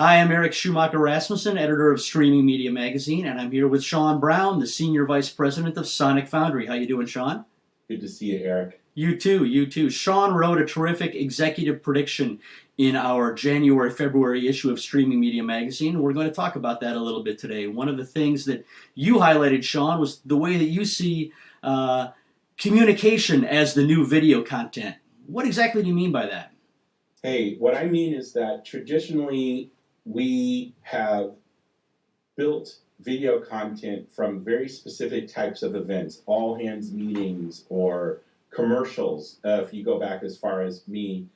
Hi, I'm Eric Schumacher Rasmussen, editor of Streaming Media Magazine, and I'm here with Sean Brown, the Senior Vice President of Sonic Foundry. How you doing, Sean? Good to see you, Eric. You too, you too. Sean wrote a terrific executive prediction in our January-February issue of Streaming Media Magazine. We're going to talk about that a little bit today. One of the things that you highlighted, Sean, was the way that you see communication as the new video content. What exactly do you mean by that? Hey, what I mean is that traditionally we have built video content from very specific types of events, all hands meetings or commercials, if you go back as far as me,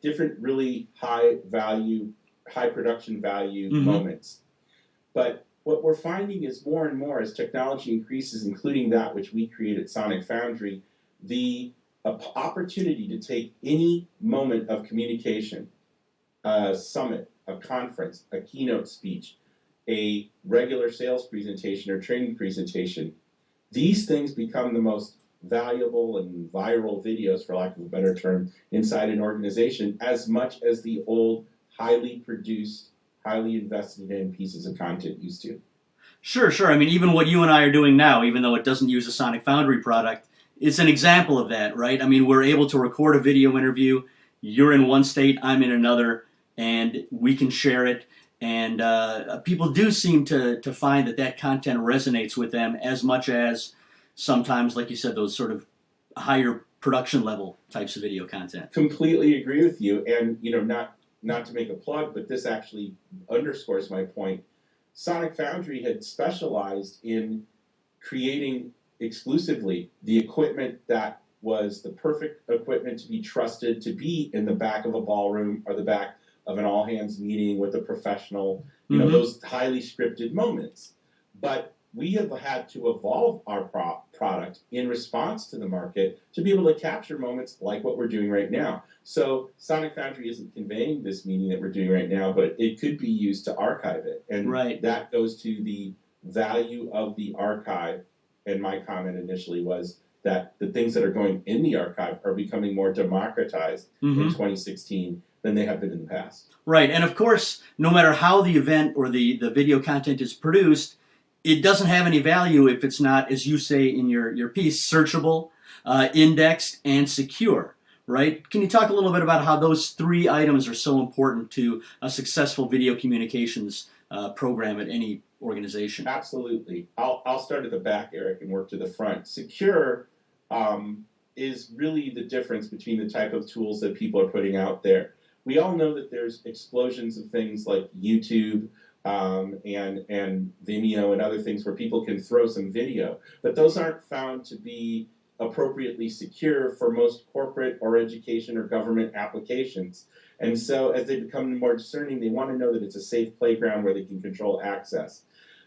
different really high value, high production value moments. But what we're finding is more and more as technology increases, including that which we create at Sonic Foundry, the opportunity to take any moment of communication, a summit, a conference, a keynote speech, a regular sales presentation or training presentation, these things become the most valuable and viral videos, for lack of a better term, inside an organization, as much as the old, highly produced, highly invested in pieces of content used to. Sure, sure. I mean, even what you and I are doing now, even though it doesn't use a Sonic Foundry product, it's an example of that, right? I mean, we're able to record a video interview. You're in one state, I'm in another, and we can share it. And people do seem to find that that content resonates with them as much as sometimes, like you said, those sort of higher production level types of video content. Completely agree with you. And, you know, not to make a plug, but this actually underscores my point. Sonic Foundry had specialized in creating exclusively the equipment that was the perfect equipment to be trusted to be in the back of a ballroom or the back of an all-hands meeting with a professional, you know, those highly scripted moments. But we have had to evolve our product in response to the market to be able to capture moments like what we're doing right now. So Sonic Foundry isn't conveying this meeting that we're doing right now, but it could be used to archive it. And that goes to the value of the archive. And my comment initially was that the things that are going in the archive are becoming more democratized in 2016 than they have been in the past. Right, and of course, no matter how the event or the video content is produced, it doesn't have any value if it's not, as you say in your piece, searchable, indexed, and secure, right? Can you talk a little bit about how those three items are so important to a successful video communications program at any organization? Absolutely. I'll start at the back, Eric, and work to the front. Secure is really the difference between the type of tools that people are putting out there. We all know that there's explosions of things like YouTube and Vimeo and other things where people can throw some video, but those aren't found to be appropriately secure for most corporate or education or government applications. And so as they become more discerning, they want to know that it's a safe playground where they can control access.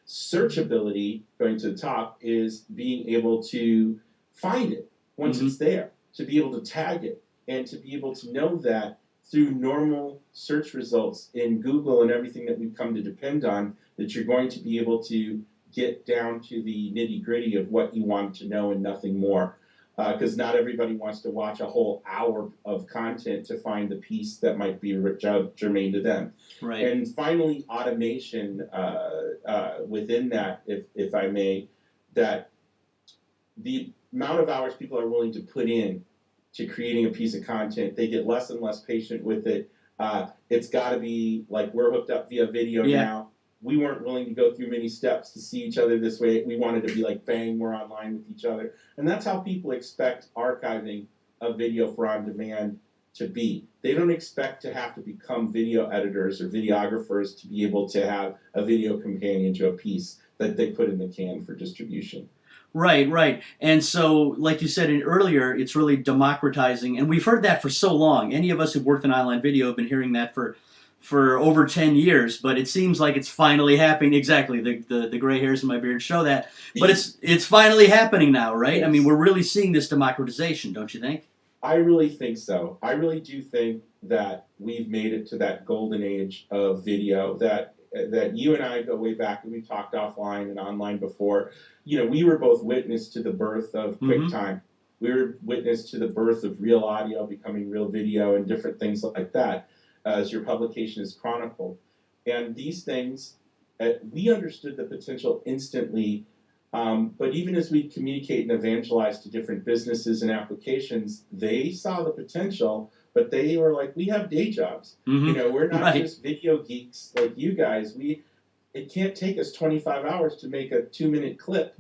Searchability, going to the top, is being able to find it once it's there, to be able to tag it, and to be able to know that through normal search results in Google and everything that we've come to depend on, that you're going to be able to get down to the nitty-gritty of what you want to know and nothing more. Because not everybody wants to watch a whole hour of content to find the piece that might be germane to them. Right. And finally, automation within that, if I may, that the amount of hours people are willing to put in to creating a piece of content, they get less and less patient with it. It's got to be like we're hooked up via video now. We weren't willing to go through many steps to see each other this way. We wanted to be like, bang, we're online with each other. And that's how people expect archiving a video for on demand to be. They don't expect to have to become video editors or videographers to be able to have a video companion to a piece that they put in the can for distribution. Right, right. And so, like you said earlier, it's really democratizing. And we've heard that for so long. Any of us who've worked in online video have been hearing that for over 10 years, but it seems like it's finally happening. Exactly, the gray hairs in my beard show that. But it's finally happening now, right? Yes. I mean, we're really seeing this democratization, don't you think? I really think so. I really do think that we've made it to that golden age of video that you and I go way back, and we've talked offline and online before. You know, we were both witness to the birth of QuickTime. We were witness to the birth of real audio becoming real video and different things like that, as your publication is chronicled. And these things, we understood the potential instantly, but even as we communicate and evangelize to different businesses and applications, they saw the potential, but they were like, we have day jobs. We're not Right. just video geeks like you guys. It can't take us 25 hours to make a 2-minute clip.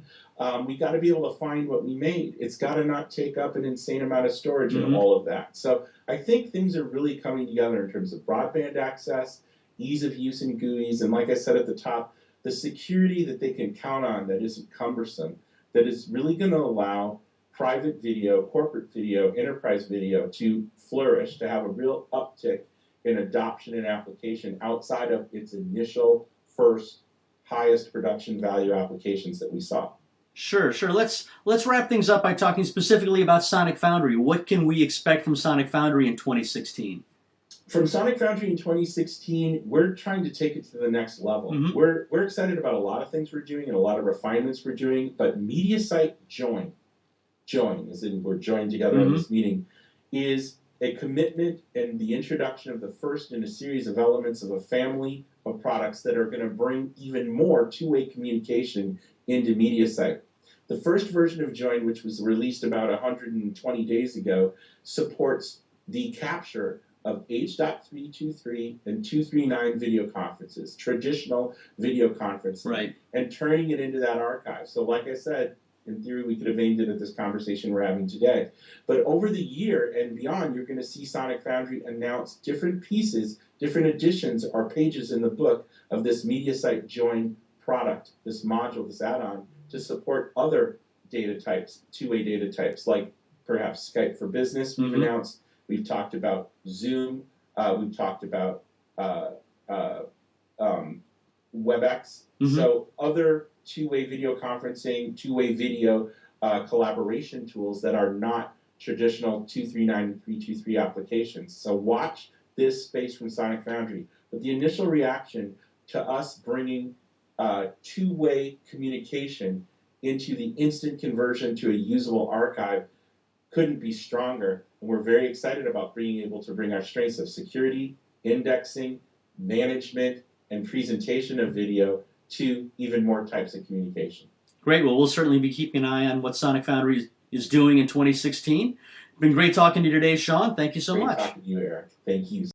We got to be able to find what we made. It's got to not take up an insane amount of storage and all of that. So I think things are really coming together in terms of broadband access, ease of use in GUIs, and like I said at the top, the security that they can count on that isn't cumbersome, that is really going to allow private video, corporate video, enterprise video to flourish, to have a real uptick in adoption and application outside of its initial first highest production value applications that we saw. Sure. Let's wrap things up by talking specifically about Sonic Foundry. What can we expect from Sonic Foundry in 2016? From Sonic Foundry in 2016, we're trying to take it to the next level. We're excited about a lot of things we're doing and a lot of refinements we're doing, but Media Site Join, as in we're joined together in this meeting, is a commitment and the introduction of the first in a series of elements of a family of products that are going to bring even more two-way communication into MediaSite. The first version of Join, which was released about 120 days ago, supports the capture of H.323 and 239 video conferences, traditional video conferencing, and turning it into that archive. So like I said, in theory, we could have aimed it at this conversation we're having today. But over the year and beyond, you're going to see Sonic Foundry announce different pieces, different additions or pages in the book of this MediaSite Join product, this module, this add-on, to support other data types, two-way data types, like perhaps Skype for Business we've announced. We've talked about Zoom. We've talked about WebEx. So other two-way video conferencing, two-way video collaboration tools that are not traditional 239 and 323 applications. So watch this space from Sonic Foundry. But the initial reaction to us bringing two-way communication into the instant conversion to a usable archive couldn't be stronger. And we're very excited about being able to bring our strengths of security, indexing, management, and presentation of video to even more types of communication. Great. Well, we'll certainly be keeping an eye on what Sonic Foundry is doing in 2016. It's been great talking to you today, Sean. Thank you so much. Great talking to you, Eric. Thank you.